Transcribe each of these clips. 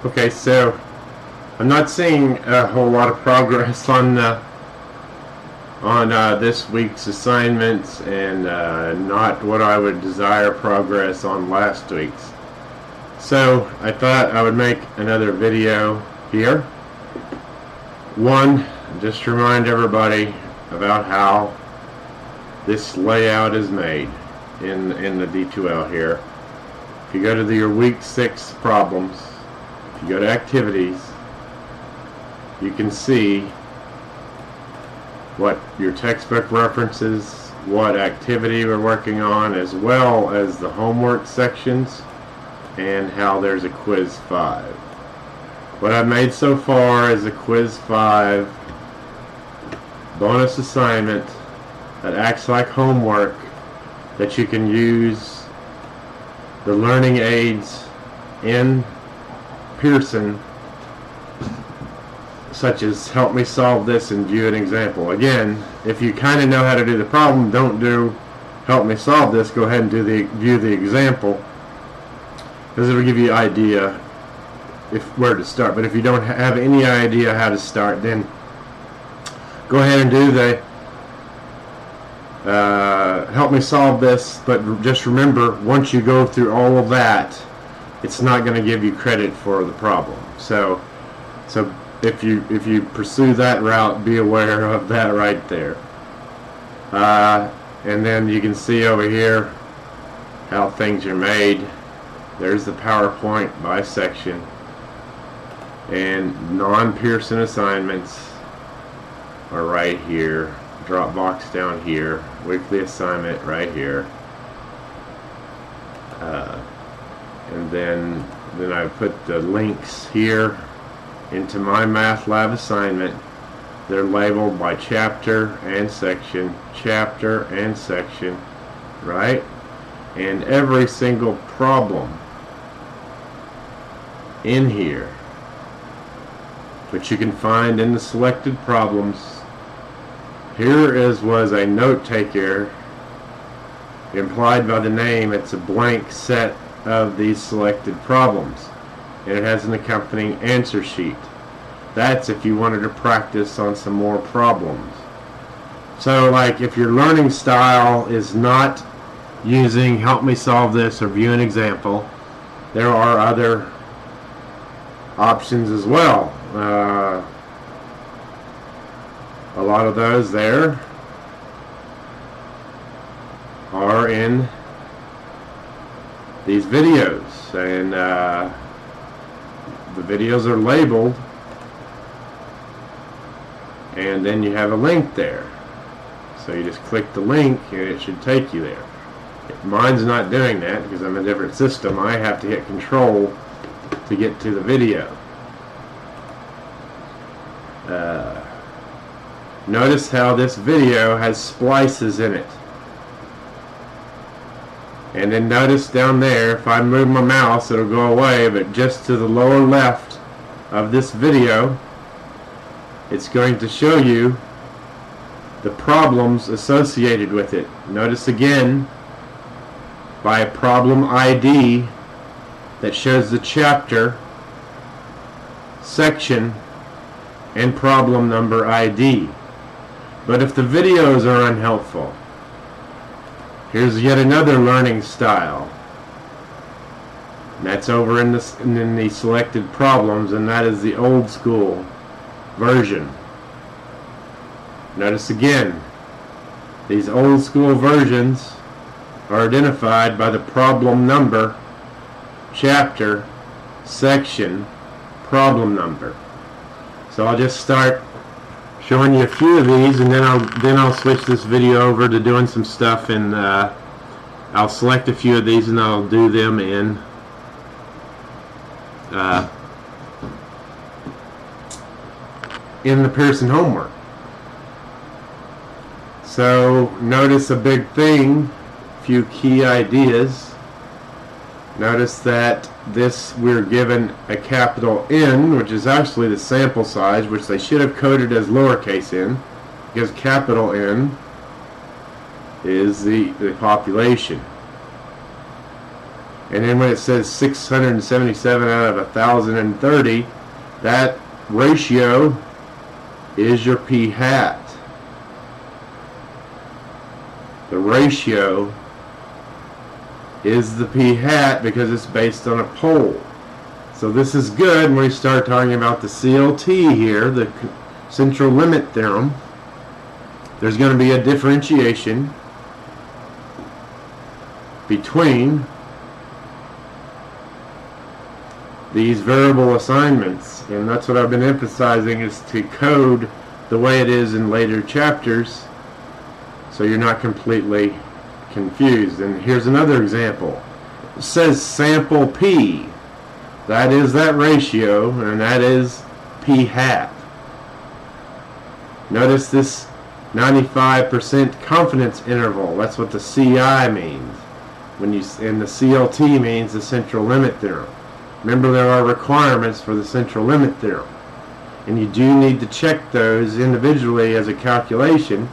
Okay, so I'm not seeing a whole lot of progress on this week's assignments, and not what I would desire progress on last week's. So I thought I would make another video here. One, just to remind everybody about how this layout is made in the D2L here. If you go to your week 6 problems, if you go to activities, you can see what your textbook references, what activity we're working on, as well as the homework sections, and how there's a quiz 5. What I've made so far is a quiz 5 bonus assignment that acts like homework that you can use the learning aids in Pearson, such as help me solve this and view an example. Again, if you kind of know how to do the problem, don't do help me solve this, go ahead and view the example, because it will give you an idea where to start. But if you don't have any idea how to start, then go ahead and do the help me solve this. But just remember, once you go through all of that, it's not going to give you credit for the problem. So if you pursue that route, be aware of that right there. And then you can see over here how things are made. There's the PowerPoint by section, and non-Pearson assignments are right here. Dropbox down here. Weekly assignment right here. And then I put the links here into my math lab assignment. They're labeled by chapter and section, right? And every single problem in here, which you can find in the selected problems. Here was a note taker, implied by the name. It's a blank set of these selected problems, and it has an accompanying answer sheet. That's if you wanted to practice on some more problems. So like if your learning style is not using help me solve this or view an example, there are other options as well. A lot of those there are in these videos, and the videos are labeled, and then you have a link there. So you just click the link and it should take you there. Mine's not doing that because I'm in a different system. I have to hit control to get to the video. Notice how this video has splices in it. And then notice down there, if I move my mouse, it'll go away, but just to the lower left of this video, it's going to show you the problems associated with it. Notice again, by a problem ID that shows the chapter, section, and problem number ID. But if the videos are unhelpful, here's yet another learning style. And that's over in the selected problems, and that is the old school version. Notice again, these old school versions are identified by the problem number, chapter, section, problem number. So I'll just start showing you a few of these, and then I'll switch this video over to doing some stuff, and I'll select a few of these and I'll do them in the Pearson homework. So notice a big thing, a few key ideas. Notice that we're given a capital N, which is actually the sample size, which they should have coded as lowercase n, because capital N is the population. And then when it says 677 out of 1,030, that ratio is your p hat. The ratio is the p hat because it's based on a pole. So this is good when we start talking about the CLT here, the Central Limit Theorem. There's going to be a differentiation between these variable assignments, and that's what I've been emphasizing, is to code the way it is in later chapters so you're not completely confused. And here's another example. It says sample P. That is that ratio, and that is p hat. Notice this 95% confidence interval. That's what the CI means. And the CLT means the Central Limit Theorem. Remember, there are requirements for the Central Limit Theorem, and you do need to check those individually as a calculation,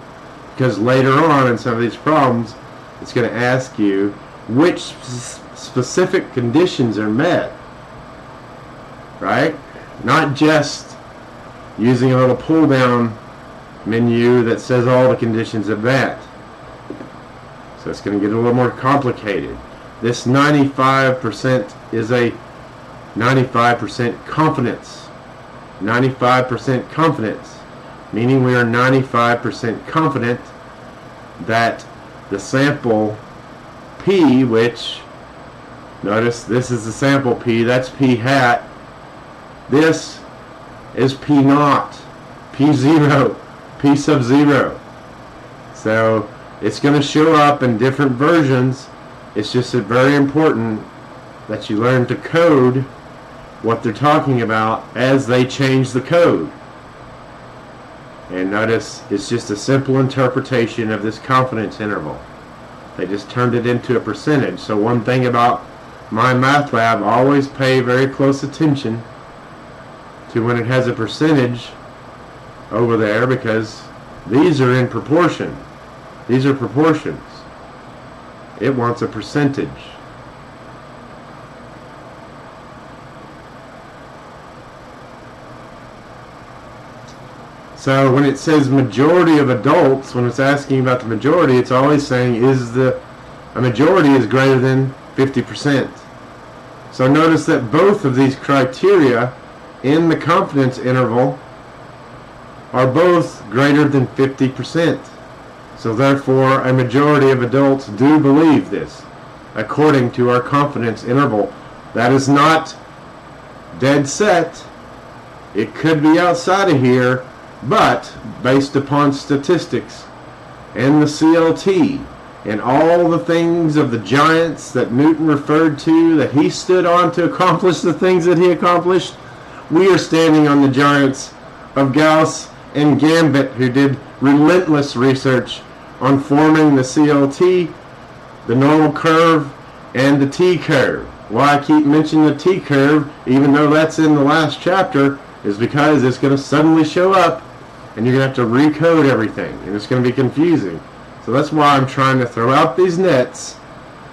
because later on in some of these problems it's going to ask you which specific conditions are met, right? Not just using a little pull down menu that says all the conditions of that. So it's going to get a little more complicated. This 95% is a 95% confidence. 95% confidence, meaning we are 95% confident that the sample P, which, notice this is the sample P, that's P hat, this is P naught, P zero, P sub zero. So it's going to show up in different versions. It's just very important that you learn to code what they're talking about as they change the code. And notice it's just a simple interpretation of this confidence interval. They just turned it into a percentage. So one thing about MyMathLab, always pay very close attention to when it has a percentage over there, because these are in proportion. These are proportions. It wants a percentage. So when it says majority of adults, when it's asking about the majority, it's always saying a majority is greater than 50%. So notice that both of these criteria in the confidence interval are both greater than 50%. So therefore, a majority of adults do believe this, according to our confidence interval. That is not dead set. It could be outside of here, but based upon statistics and the CLT and all the things of the giants that Newton referred to, that he stood on to accomplish the things that he accomplished, we are standing on the giants of Gauss and Gambit, who did relentless research on forming the CLT, the normal curve, and the T-curve. Why I keep mentioning the T-curve, even though that's in the last chapter, is because it's going to suddenly show up and you're going to have to recode everything, and it's going to be confusing. So that's why I'm trying to throw out these nets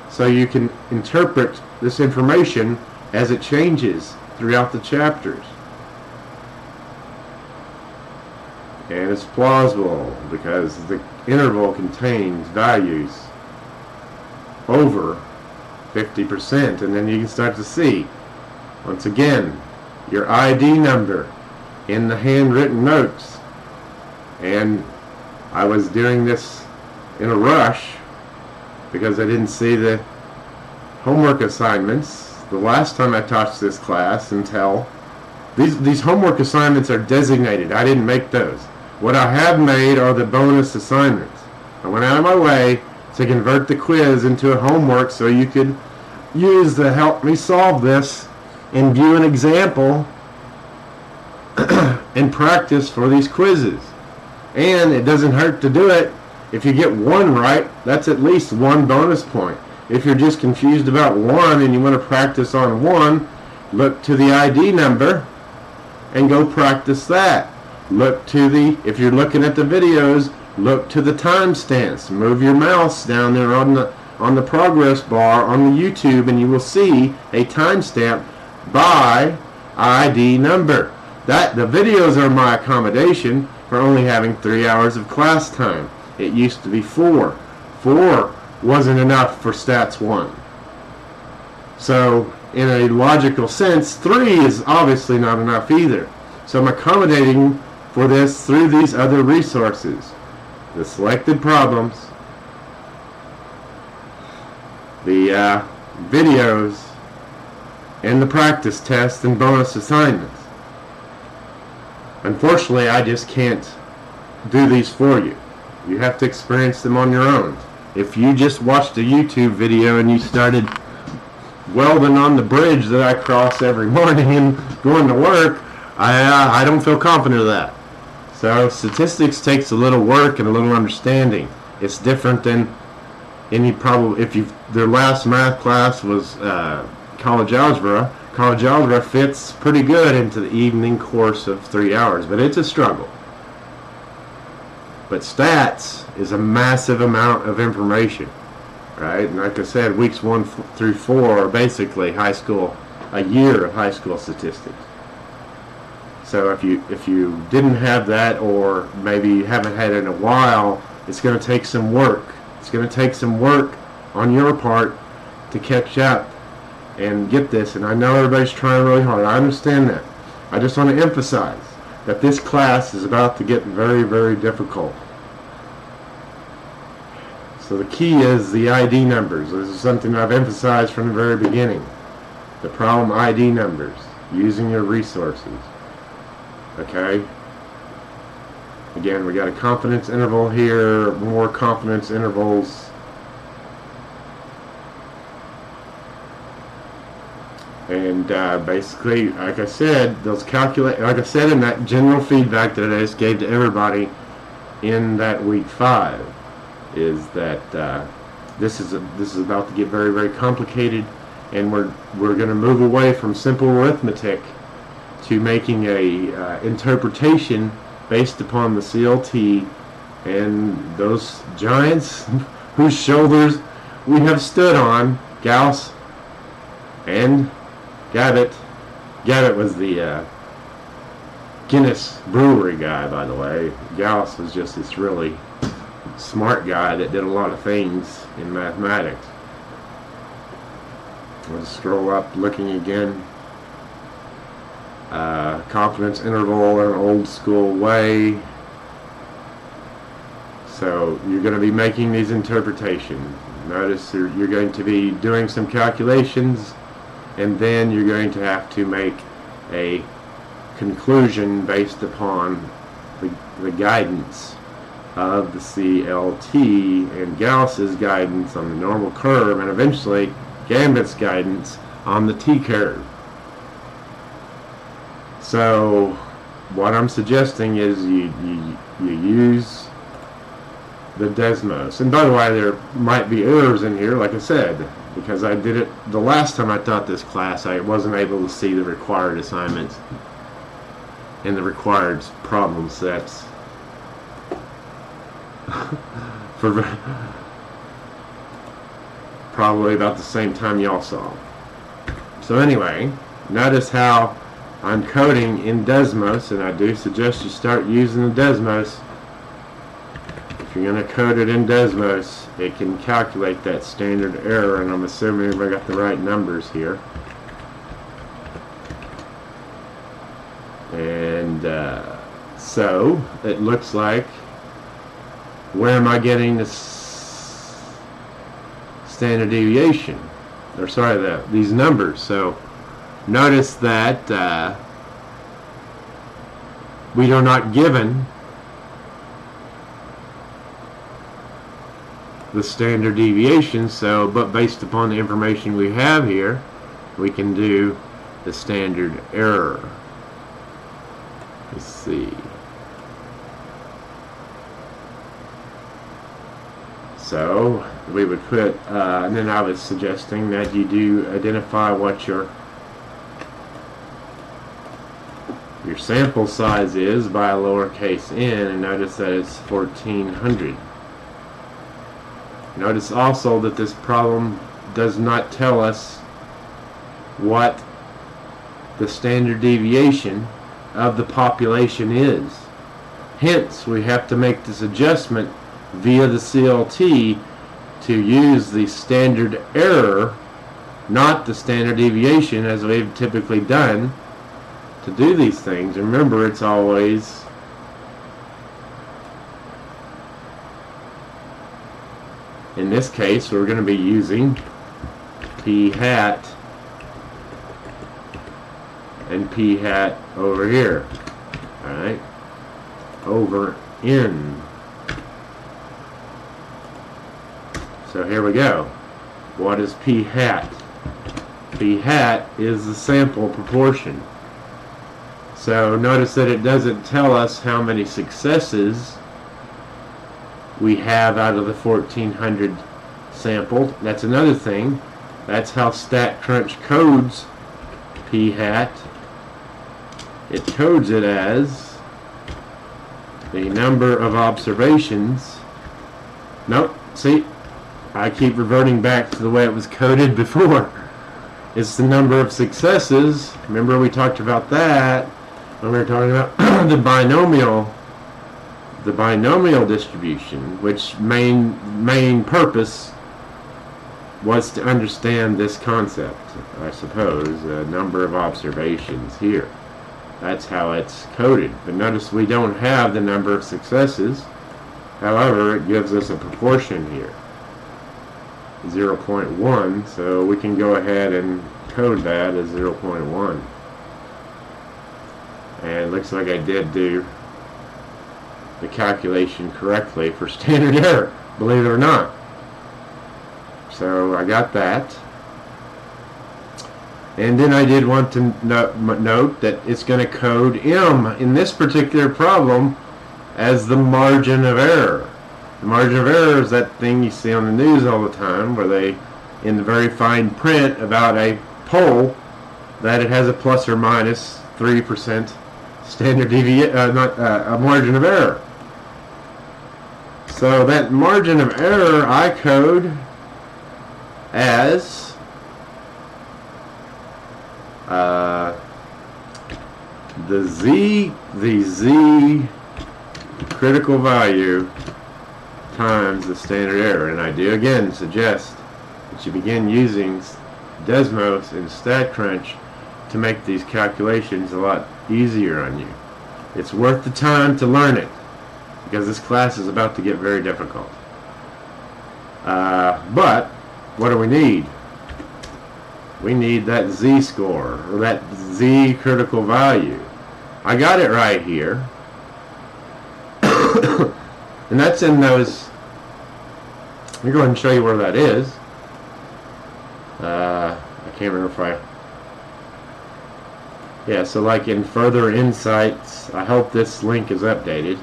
so you can interpret this information as it changes throughout the chapters. And it's plausible because the interval contains values over 50%, and then you can start to see, once again, your ID number in the handwritten notes. And I was doing this in a rush because I didn't see the homework assignments the last time I taught this class until these homework assignments are designated. I didn't make those. What I have made are the bonus assignments. I went out of my way to convert the quiz into a homework so you could use the help me solve this and view an example and practice for these quizzes. And it doesn't hurt to do it. If you get one right, that's at least one bonus point. If you're just confused about one and you want to practice on one, look to the ID number and go practice that. Look to if you're looking at the videos, look to the timestamps. Move your mouse down there on on the progress bar on the YouTube, and you will see a timestamp by ID number. The videos are my accommodation for only having 3 hours of class time. It used to be 4. 4 wasn't enough for stats 1. So in a logical sense, 3 is obviously not enough either. So I'm accommodating for this through these other resources. The selected problems, the videos, and the practice tests and bonus assignments. Unfortunately, I just can't do these for you. You have to experience them on your own. If you just watched a YouTube video and you started welding on the bridge that I cross every morning and going to work, I don't feel confident of that. So statistics takes a little work and a little understanding. It's different than any their last math class was college algebra. College algebra fits pretty good into the evening course of 3 hours, but it's a struggle. But stats is a massive amount of information, right? And like I said, weeks 1 through 4 are basically a year of high school statistics. So if you didn't have that, or maybe you haven't had it in a while, it's going to take some work. It's going to take some work on your part to catch up and get this. And I know everybody's trying really hard. I understand that. I just want to emphasize that this class is about to get very, very difficult. So the key is the ID numbers. This is something I've emphasized from the very beginning. The problem ID numbers, using your resources. Okay? Again, we got a confidence interval here, more confidence intervals. And basically, like I said, like I said in that general feedback that I just gave to everybody in that week 5, is that this is about to get very, very complicated, and we're going to move away from simple arithmetic to making a interpretation based upon the CLT and those giants whose shoulders we have stood on, Gauss and Gavitt. Gavitt was the Guinness Brewery guy, by the way. Gauss was just this really smart guy that did a lot of things in mathematics. Let's scroll up, looking again. Confidence interval in an old school way. So you're going to be making these interpretations. Notice you're going to be doing some calculations, and then you're going to have to make a conclusion based upon the guidance of the CLT and Gauss's guidance on the normal curve, and eventually Gambitt's guidance on the T-curve. So what I'm suggesting is you use the Desmos. And by the way, there might be errors in here, like I said, because I did it the last time I taught this class. I wasn't able to see the required assignments and the required problem sets for probably about the same time y'all saw. So anyway, notice how I'm coding in Desmos, and I do suggest you start using the Desmos. If you're going to code it in Desmos, it can calculate that standard error, and I'm assuming everybody got the right numbers here. And so it looks like, where am I getting this standard deviation? Or sorry, these numbers. So notice that we are not given the standard deviation, but based upon the information we have here, we can do the standard error. Let's see. So we would put, and then I was suggesting that you do identify what your sample size is by a lowercase n, and notice that it's 1400. Notice also that this problem does not tell us what the standard deviation of the population is. Hence, we have to make this adjustment via the CLT to use the standard error, not the standard deviation as we've typically done to do these things. Remember, it's always in this case we're going to be using p hat and p hat over here. Alright, over n. So here we go. What is p hat? P hat is the sample proportion. So notice that it doesn't tell us how many successes we have out of the 1400 sampled. That's another thing. That's how StatCrunch codes p hat. It codes it as the number of observations. Nope, see, I keep reverting back to the way it was coded before. It's the number of successes. Remember we talked about that when we were talking about the binomial distribution, which main purpose was to understand this concept, I suppose, number of observations here. That's how it's coded. But notice we don't have the number of successes. However, it gives us a proportion here, 0.1, so we can go ahead and code that as 0.1. And it looks like I did do the calculation correctly for standard error, believe it or not. So I got that. And then I did want to note that it's going to code M in this particular problem as the margin of error. The margin of error is that thing you see on the news all the time where they, in the very fine print about a poll, that it has a plus or minus 3% standard deviation, a margin of error. So that margin of error I code as the z critical value times the standard error. And I do again suggest that you begin using Desmos and StatCrunch to make these calculations a lot easier on you. It's worth the time to learn it, because this class is about to get very difficult. But what do we need? We need that z-score, or that z critical value. I got it right here. And that's in those, let me go ahead and show you where that is. I can't remember if yeah, so like in Further Insights, I hope this link is updated.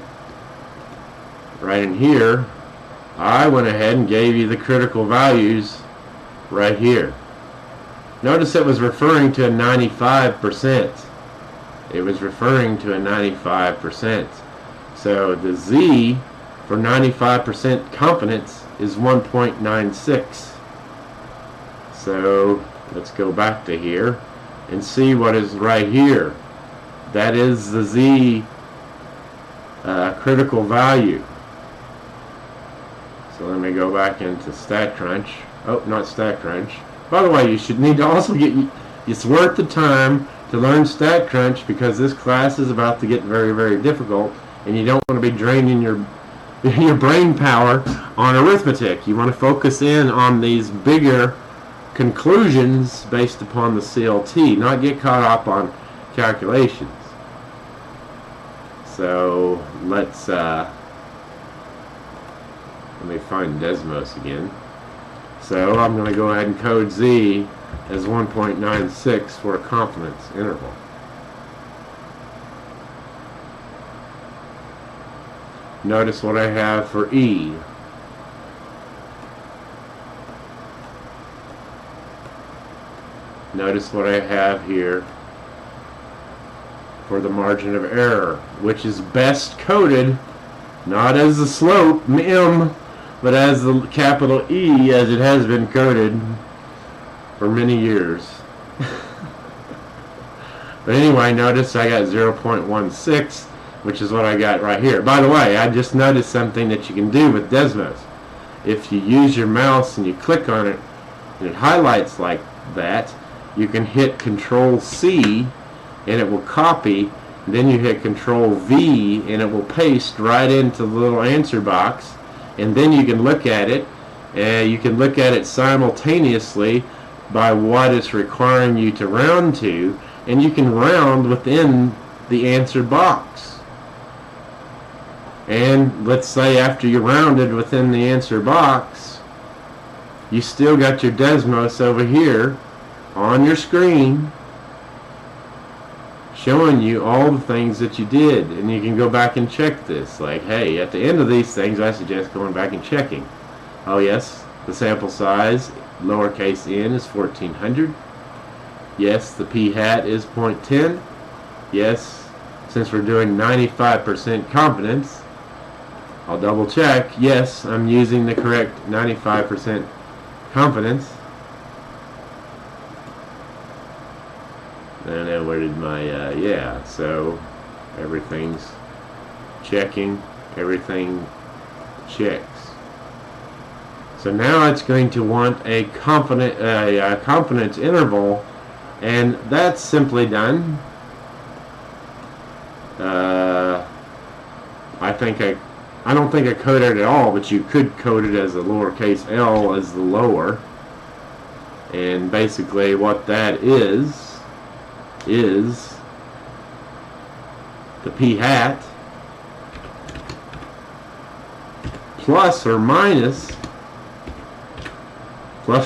Right in here, I went ahead and gave you the critical values right here. Notice it was referring to a 95%. It was referring to a 95%. So the Z for 95% confidence is 1.96. So let's go back to here and see what is right here. That is the Z critical value. So let me go back into StatCrunch. Oh, not StatCrunch. By the way, you should need to also get, it's worth the time to learn StatCrunch, because this class is about to get very, very difficult, and you don't want to be draining your brain power on arithmetic. You want to focus in on these bigger conclusions based upon the CLT, not get caught up on calculations. So let's let me find Desmos again. So I'm going to go ahead and code Z as 1.96 for a confidence interval. Notice what I have for E. Notice what I have here for the margin of error, which is best coded not as the slope, M, but as the capital E, as it has been coded for many years. But anyway, notice I got 0.16, which is what I got right here. By the way, I just noticed something that you can do with Desmos. If you use your mouse and you click on it and it highlights like that, you can hit Control C and it will copy. Then you hit Control V and it will paste right into the little answer box, and then you can look at it, and you can look at it simultaneously by what it's requiring you to round to, and you can round within the answer box. And let's say after you rounded within the answer box, you still got your Desmos over here on your screen showing you all the things that you did, and you can go back and check this. Like, hey, at the end of these things, I suggest going back and checking. Oh yes, the sample size, lowercase n, is 1400. Yes, the p hat is 0.10. Yes, since we're doing 95% confidence, I'll double check. Yes, I'm using the correct 95% confidence. And then where did my, yeah, so everything's checking, everything checks. So now it's going to want a confidence interval, and that's simply done. I don't think I coded it at all, but you could code it as a lowercase l as the lower. And basically what that is the p hat plus or minus, I'll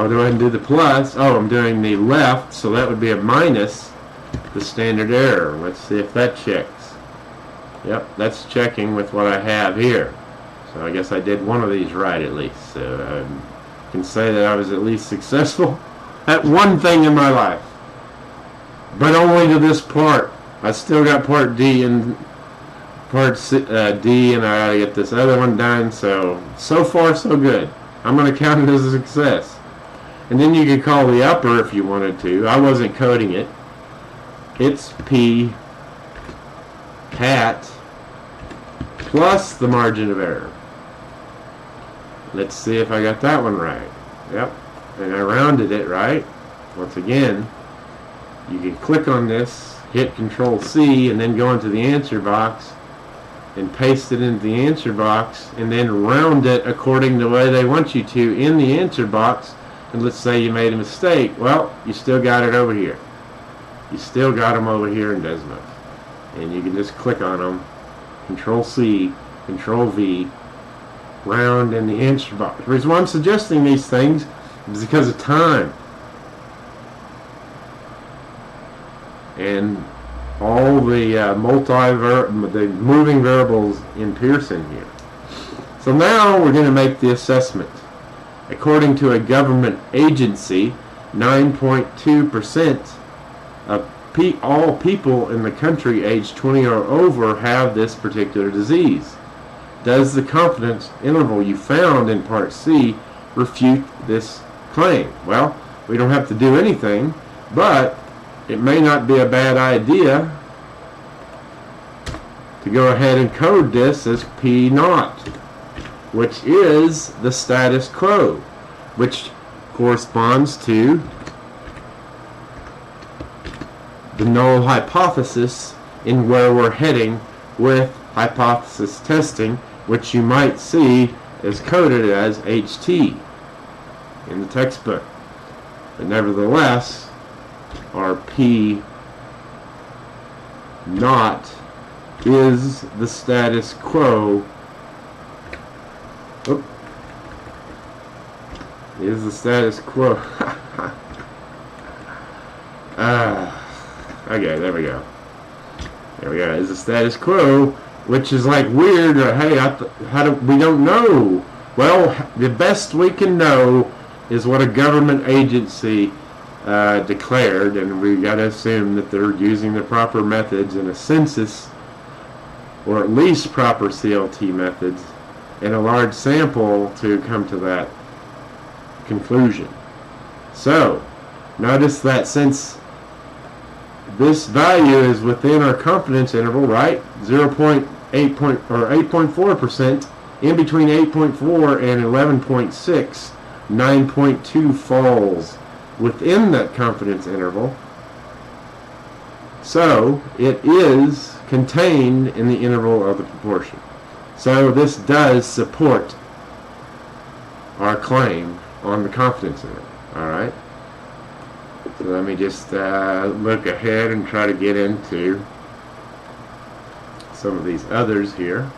go ahead and do the plus. Oh, I'm doing the left, so that would be a minus the standard error. Let's see if that checks. Yep, that's checking with what I have here. So I guess I did one of these right at least. So I can say that I was at least successful at one thing in my life. But only to this part. I still got part D and part D, and I gotta get this other one done. So far so good. I'm going to count it as a success. And then you could call the upper if you wanted to. I wasn't coding it. It's P hat plus the margin of error. Let's see if I got that one right. Yep. And I rounded it right. Once again, you can click on this, hit Control C, and then go into the answer box and paste it into the answer box, and then round it according to the way they want you to in the answer box. And let's say you made a mistake. Well, you still got it over here. You still got them over here in Desmos. And you can just click on them, Control C, Control V, round in the answer box. The reason why I'm suggesting these things is because of time. And all the moving variables in Pearson here. So now we're going to make the assessment. According to a government agency, 9.2% of all people in the country aged 20 or over have this particular disease. Does the confidence interval you found in Part C refute this claim? Well, we don't have to do anything, but it may not be a bad idea to go ahead and code this as P naught, which is the status quo, which corresponds to the null hypothesis in where we're heading with hypothesis testing, which you might see is coded as HT in the textbook. But nevertheless, our P naught is the status quo. Oop. Is the status quo. Okay, there we go. There we go. Is the status quo, which is like weird. Hey, we don't know. Well, the best we can know is what a government agency declared, and we got to assume that they're using the proper methods in a census, or at least proper CLT methods, and a large sample to come to that conclusion. So notice that since this value is within our confidence interval, right, 8.4%, in between 8.4 and 11.6, 9.2 falls within that confidence interval. So it is contained in the interval of the proportion. So this does support our claim on the confidence interval. Alright? So let me just look ahead and try to get into some of these others here.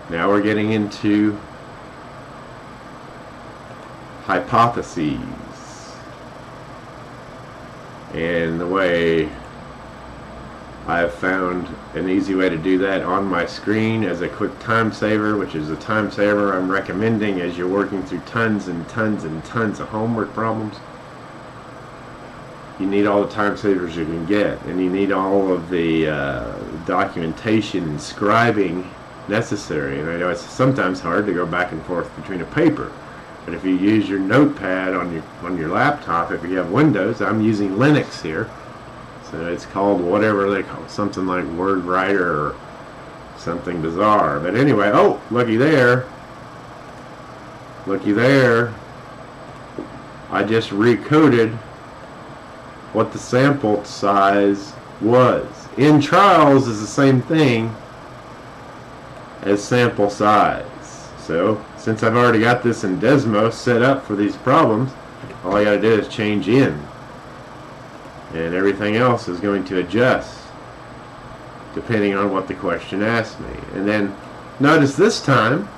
Now we're getting into hypotheses. And the way I've found an easy way to do that on my screen as a quick time saver, which is a time saver I'm recommending as you're working through tons and tons and tons of homework problems. You need all the time savers you can get, and you need all of the documentation and scribing necessary. And I know it's sometimes hard to go back and forth between a paper, but if you use your notepad on your laptop, if you have Windows, I'm using Linux here, so it's called whatever they call it, something like Word Writer or something bizarre. But anyway, oh, looky there, I just recoded what the sample size was. In trials is the same thing as sample size. So since I've already got this in Desmos set up for these problems, all I got to do is change in, and everything else is going to adjust depending on what the question asks me. And then notice this time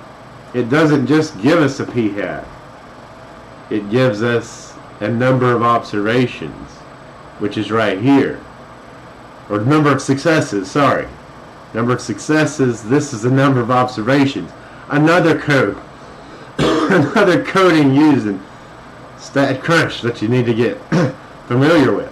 it doesn't just give us a p-hat, it gives us a number of observations, which is right here, or number of successes, sorry. Number of successes, this is the number of observations. Another code, another coding used in StatCrunch that you need to get familiar with,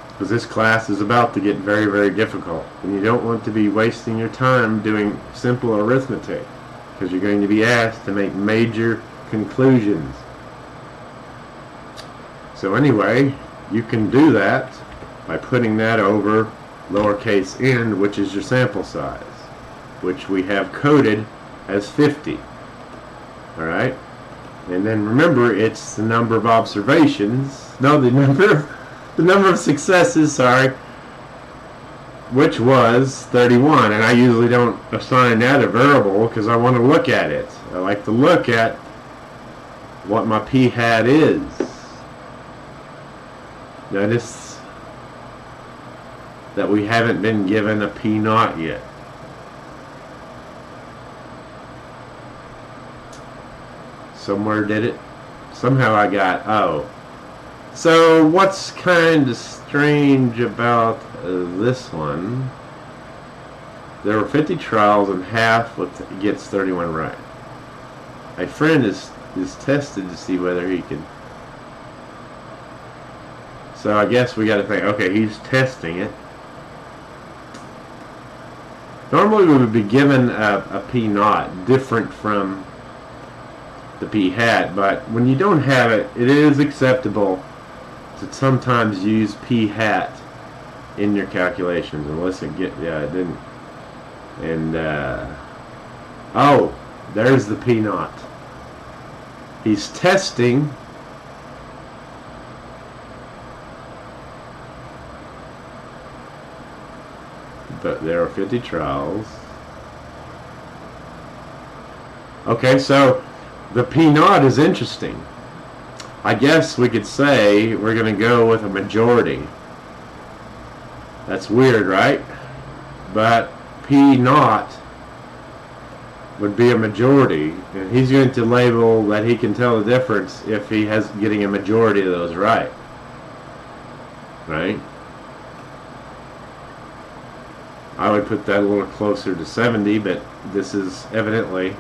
because this class is about to get very, very difficult, and you don't want to be wasting your time doing simple arithmetic, because you're going to be asked to make major conclusions. So anyway, you can do that by putting that over lowercase n, which is your sample size, which we have coded as 50. Alright? And then remember, it's the number of observations, no, the number of successes, sorry, which was 31. And I usually don't assign that a variable because I want to look at it. I like to look at what my p-hat is. Notice that we haven't been given a p-naught yet. Somewhere did it? Somehow I got, oh. So what's kind of strange about this one? There were 50 trials and half gets 31 right. My friend is tested to see whether he can. So I guess we got to think, okay, he's testing it. Normally we would be given a p-naught different from the p-hat, but when you don't have it, it is acceptable to sometimes use p-hat in your calculations, unless it it didn't. And oh, there's the p-naught. He's testing but there are 50 trials. Okay, so the p-naught is interesting. I guess we could say we're going to go with a majority. That's weird, right? But p-naught would be a majority, and he's going to label that he can tell the difference if he has getting a majority of those right. Right? I would put that a little closer to 70, but this is evidently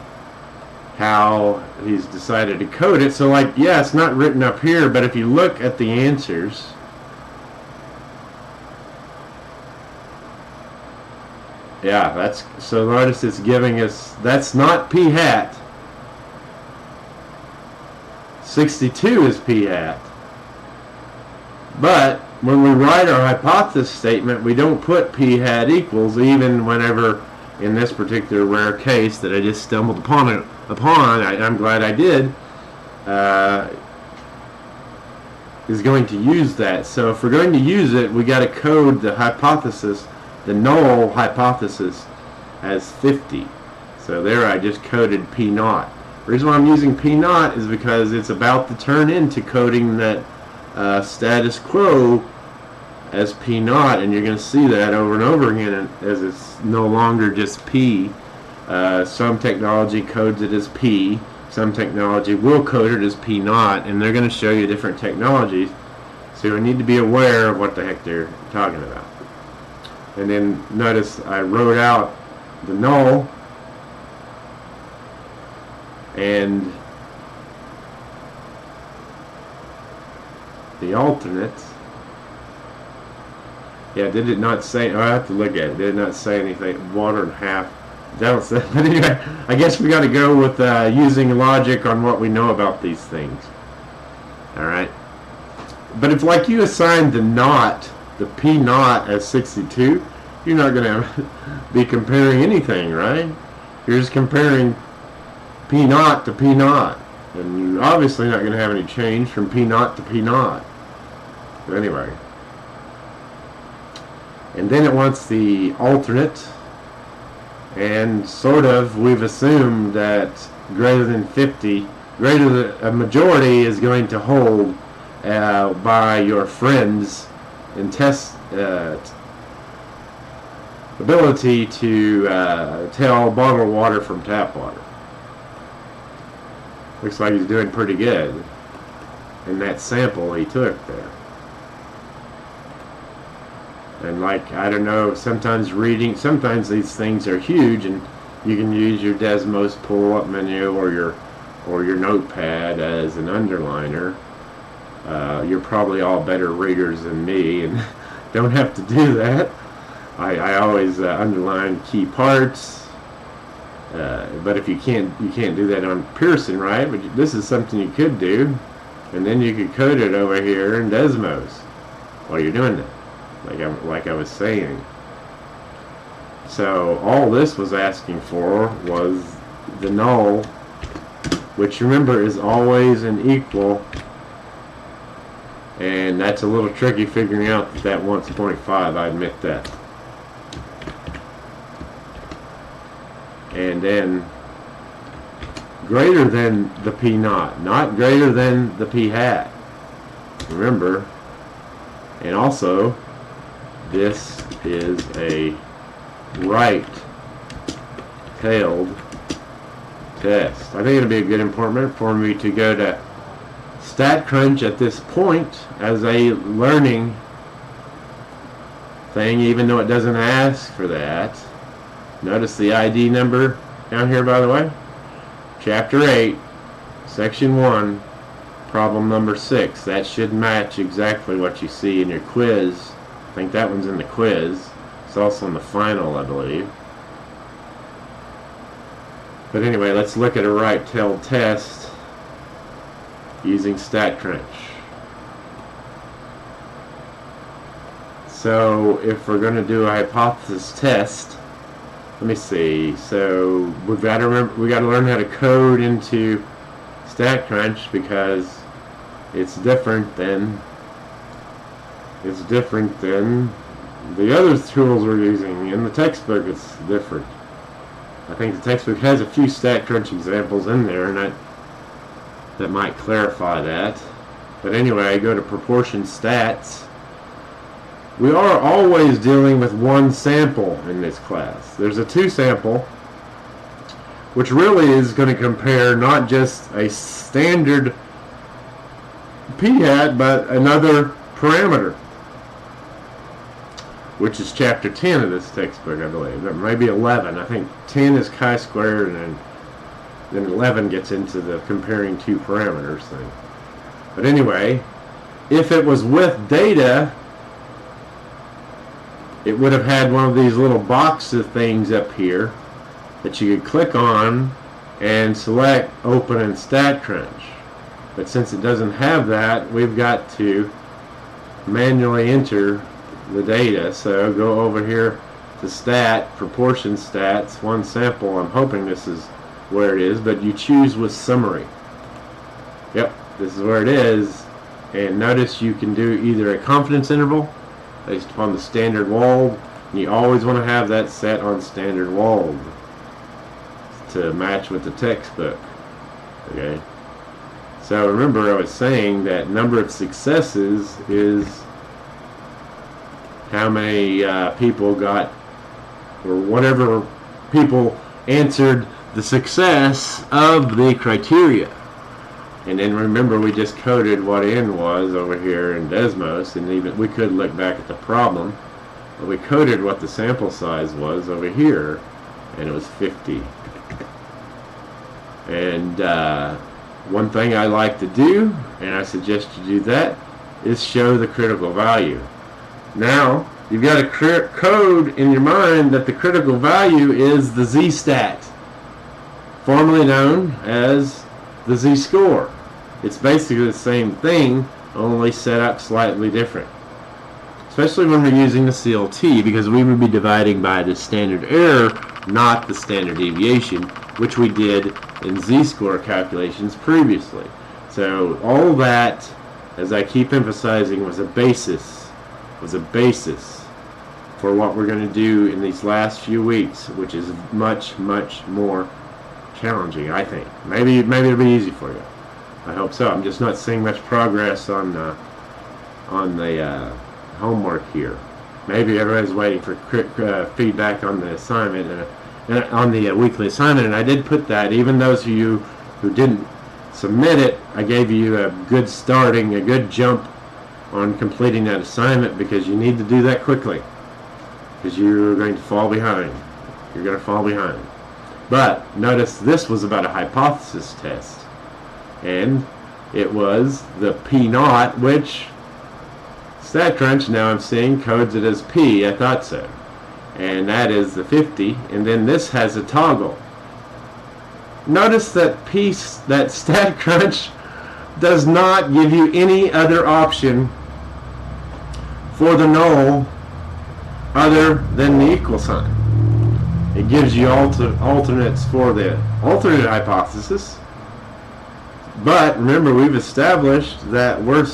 how he's decided to code it. So, like, yeah, it's not written up here, but if you look at the answers, Yeah, that's, so notice it's giving us, that's not p hat. 62 is p hat. But when we write our hypothesis statement, we don't put p hat equals, even whenever, in this particular rare case that I just stumbled upon, I'm glad I did, is going to use that. So if we're going to use it, we got to code the hypothesis, the null hypothesis, as 50. So there I just coded p naught. The reason why I'm using p naught is because it's about to turn into coding that status quo as p naught, and you're going to see that over and over again as it's no longer just p. Some technology codes it as p, some technology will code it as p naught, and they're going to show you different technologies, so you need to be aware of what the heck they're talking about. And then notice I wrote out the null and the alternate. Yeah, did it not say, oh, I have to look at it, did it not say anything, water and half, that was, but anyway, I guess we got to go with using logic on what we know about these things. Alright, but if like you assigned the naught, the p naught as 62, you're not going to be comparing anything, right? You're just comparing p naught to p naught, and you're obviously not going to have any change from p naught to p naught. But anyway, and then it wants the alternate, and sort of we've assumed that greater than 50, greater than a majority is going to hold by your friends and test ability to tell bottled water from tap water. Looks like he's doing pretty good in that sample he took there. And like, I don't know, sometimes these things are huge, and you can use your Desmos pull-up menu or your notepad as an underliner. You're probably all better readers than me and don't have to do that. I always underline key parts, but if you can't do that on Pearson, right? But this is something you could do, and then you could code it over here in Desmos while you're doing it. Like I was saying. So all this was asking for was the null, which remember is always an equal, and that's a little tricky figuring out that wants 0.5, I admit that. And then greater than the p naught, not greater than the p hat. Remember, and also this is a right-tailed test. I think it'll be a good improvement for me to go to StatCrunch at this point as a learning thing, even though it doesn't ask for that. Notice the ID number down here, by the way. Chapter 8, Section 1, problem number 6. That should match exactly what you see in your quiz. I think that one's in the quiz. It's also in the final, I believe. But anyway, let's look at a right-tailed test using StatCrunch. So if we're going to do a hypothesis test, let me see. So we've got to remember, we got to learn how to code into StatCrunch because it's different than the other tools we're using. In the textbook, it's different. I think the textbook has a few StatCrunch examples in there, and that might clarify that. But anyway, I go to proportion stats. We are always dealing with one sample in this class. There's a two sample, which really is going to compare not just a standard p-hat, but another parameter, which is chapter 10 of this textbook, I believe. It may be 11. I think 10 is chi-squared, and then 11 gets into the comparing two parameters thing. But anyway, if it was with data, it would have had one of these little boxes things up here that you could click on and select open in StatCrunch. But since it doesn't have that, we've got to manually enter the data. So go over here to stat, proportion stats, one sample. I'm hoping this is where it is, but you choose with summary. Yep, this is where it is. And notice you can do either a confidence interval based upon the standard walled. You always want to have that set on standard walled to match with the textbook. Okay, so remember I was saying that number of successes is how many people got, or whatever people answered the success of the criteria. And then remember, we just coded what n was over here in Desmos, and even we could look back at the problem, but we coded what the sample size was over here, and it was 50. And one thing I like to do, and I suggest you do that, is show the critical value. Now, you've got a code in your mind that the critical value is the z-stat, formerly known as the z-score. It's basically the same thing, only set up slightly different. Especially when we're using the CLT, because we would be dividing by the standard error, not the standard deviation, which we did in z-score calculations previously. So all that, as I keep emphasizing, was a basis for what we're going to do in these last few weeks, which is much, much more challenging, I think. Maybe it'll be easy for you. I hope so. I'm just not seeing much progress on the homework here. Maybe everybody's waiting for feedback on the assignment and on the weekly assignment, and I did put that. Even those of you who didn't submit it, I gave you a good starting, a good jump on completing that assignment, because you need to do that quickly, because you're going to fall behind. You're going to fall behind. But notice this was about a hypothesis test, and it was the P0, which StatCrunch, now I'm seeing, codes it as P. I thought so. And that is the 50, and then this has a toggle. Notice that that StatCrunch does not give you any other option for the null other than the equal sign. It gives you alternates for the alternate hypothesis. But remember, we've established that we're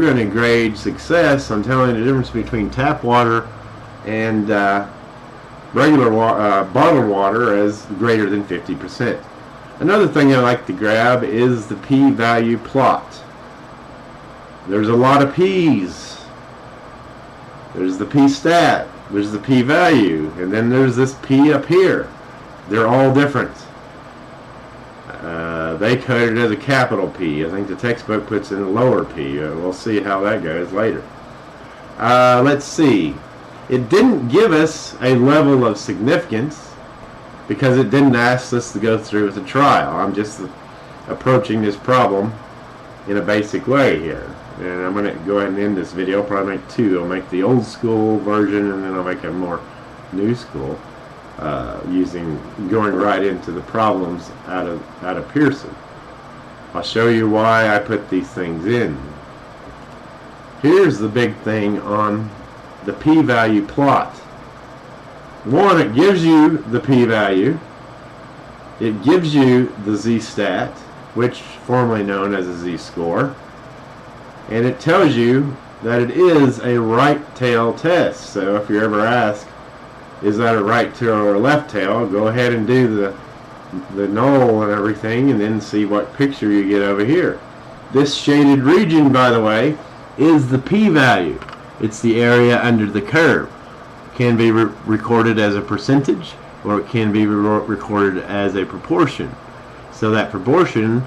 going to grade success on telling the difference between tap water and regular bottled water as greater than 50%. Another thing I like to grab is the p-value plot. There's a lot of p's. There's the p-stat, there's the p-value, and then there's this p up here. They're all different. They code it as a capital P. I think the textbook puts in a lower p. We'll see how that goes later. Let's see. It didn't give us a level of significance because it didn't ask us to go through with a trial. I'm just approaching this problem in a basic way here. And I'm going to go ahead and end this video. I'll probably make two. I'll make the old school version, and then I'll make a more new school. Going right into the problems out of Pearson. I'll show you why I put these things in. Here's the big thing on the p-value plot. One, it gives you the p-value. It gives you the z-stat, which formerly known as a z-score, and it tells you that it is a right tail test. So if you're ever asked, is that a right tail or a left tail, go ahead and do the null and everything, and then see what picture you get over here. This shaded region, by the way, is the p-value. It's the area under the curve. It can be recorded as a percentage, or it can be recorded as a proportion. So that proportion,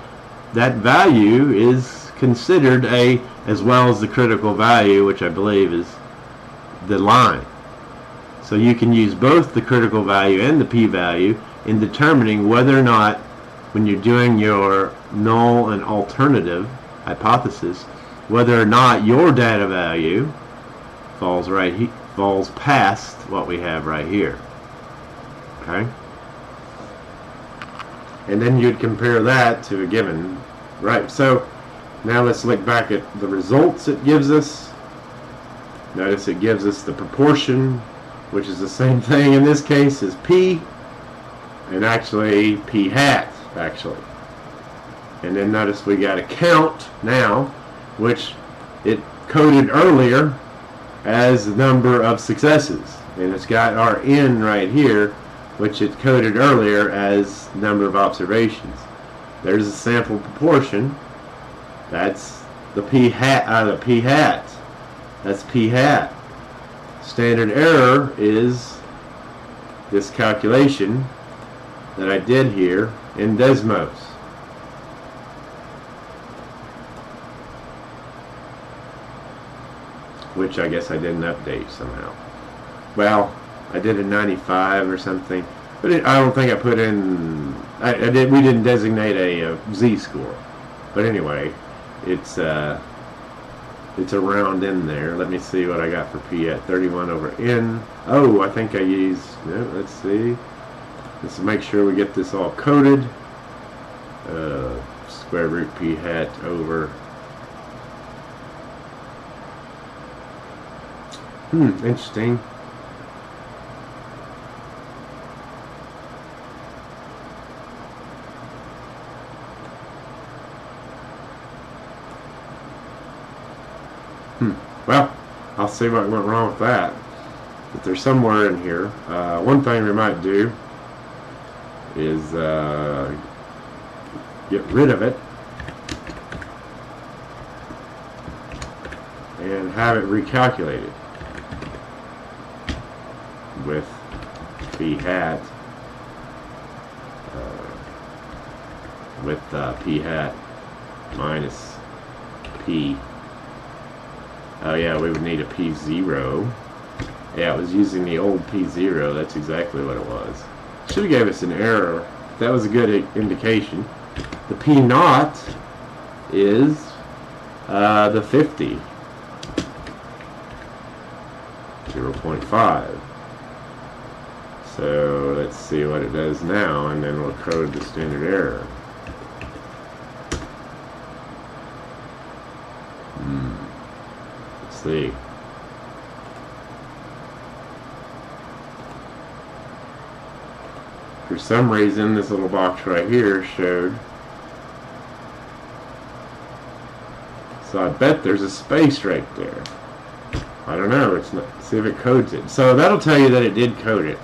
that value is considered as well as the critical value, which I believe is the line. So you can use both the critical value and the p-value in determining whether or not, when you're doing your null and alternative hypothesis, whether or not your data value falls falls past what we have right here. Okay? And then you'd compare that to a given. Right, so now let's look back at the results it gives us. Notice it gives us the proportion, which is the same thing in this case as P, and actually P hat, actually. And then notice we got a count now, which it coded earlier as the number of successes. And it's got our N right here, which it coded earlier as number of observations. There's a sample proportion. That's the P hat. That's P hat. Standard error is this calculation that I did here in Desmos. Which I guess I didn't update somehow. Well, I did a 95 or something, but I don't think I put in. We didn't designate a z-score, but anyway, it's around in there. Let me see what I got for P at 31 over N. Oh, I think I used. No, let's see. Let's make sure we get this all coded. Square root P hat over. Interesting. Well, I'll see what went wrong with that. But there's somewhere in here. One thing we might do is get rid of it and have it recalculated with P hat P hat minus P. Oh yeah, we would need a P0. Yeah, it was using the old P0. That's exactly what it was. Should have gave us an error. That was a good indication. The P0 is the 50. 0.5. So let's see what it does now, and then we'll code the standard error. Let's see. For some reason, this little box right here showed. So I bet there's a space right there. I don't know. It's not. See if it codes it. So that'll tell you that it did code it.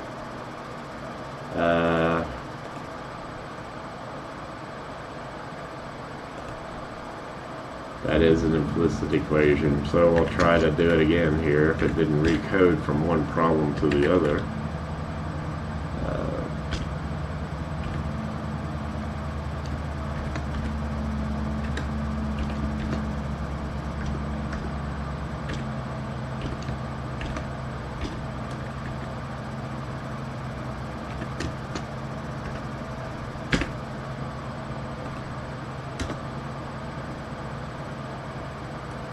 That is an implicit equation, so we'll try to do it again here if it didn't recode from one problem to the other.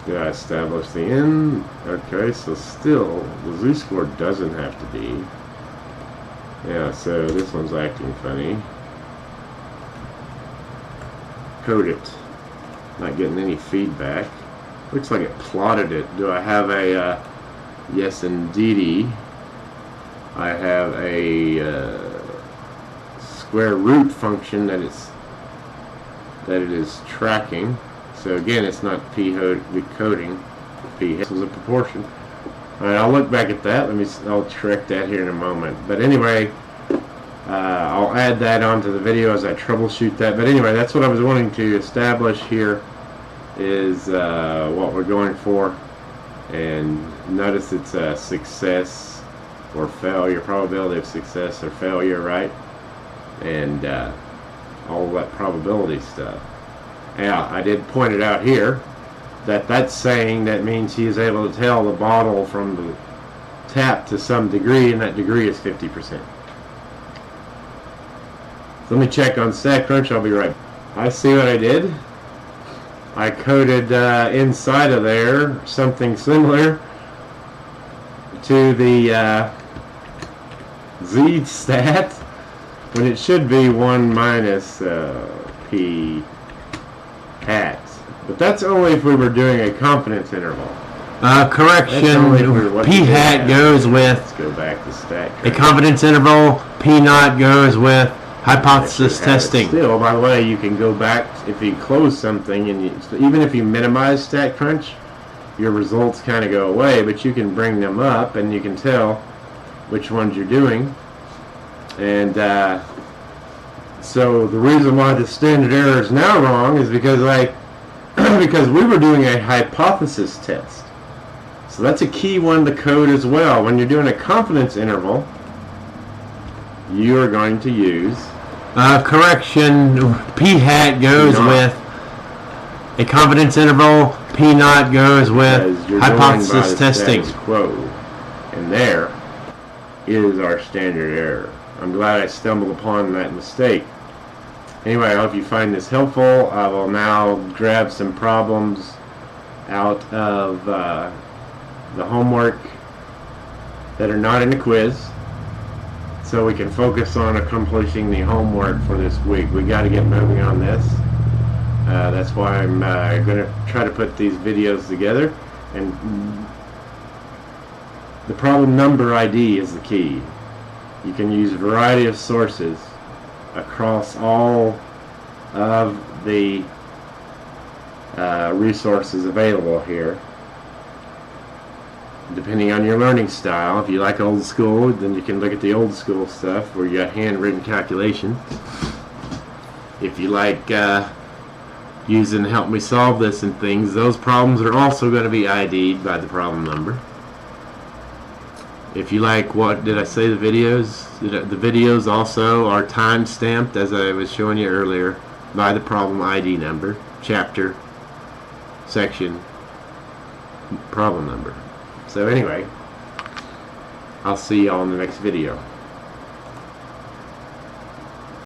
Did I establish the N? Okay, so still, the z-score doesn't have to be. Yeah, so this one's acting funny. Code it. Not getting any feedback. Looks like it plotted it. Do I have a, yes indeedy. I have a square root function that it is tracking. So again, it's not decoding. P is a proportion. All right, I'll look back at that. I'll correct that here in a moment. But anyway, I'll add that onto the video as I troubleshoot that. But anyway, that's what I was wanting to establish here. Is what we're going for. And notice it's a success or failure, probability of success or failure, right? And all that probability stuff. Yeah, I did point it out here that that's saying that means he is able to tell the bottle from the tap to some degree, and that degree is 50%. So let me check on StatCrunch. I'll be right back. I see what I did. I coded inside of there something similar to the z stat when it should be 1 minus p hat. But that's only if we were doing a confidence interval. Correction, p hat goes with, let's go back to stat a confidence interval, p naught goes with hypothesis testing. Still, by the way, you can go back if you close something, and even if you minimize stat crunch, your results kind of go away, but you can bring them up and you can tell which ones you're doing. And so the reason why the standard error is now wrong is because because we were doing a hypothesis test. So that's a key one to code as well. When you're doing a confidence interval, you are going to use correction, p hat goes with a confidence interval, p naught goes with hypothesis testing. Quo. And there is our standard error. I'm glad I stumbled upon that mistake. Anyway, I hope you find this helpful. I will now grab some problems out of the homework that are not in the quiz, so we can focus on accomplishing the homework for this week. We got to get moving on this. That's why I'm going to try to put these videos together. And the problem number ID is the key. You can use a variety of sources across all of the resources available here, depending on your learning style. If you like old school, then you can look at the old school stuff where you got handwritten calculations. If you like using help me solve this and things, those problems are also going to be ID'd by the problem number. If you like, what did I say, the videos? The videos also are time stamped, as I was showing you earlier, by the problem ID number, chapter, section, problem number. So anyway, I'll see y'all in the next video.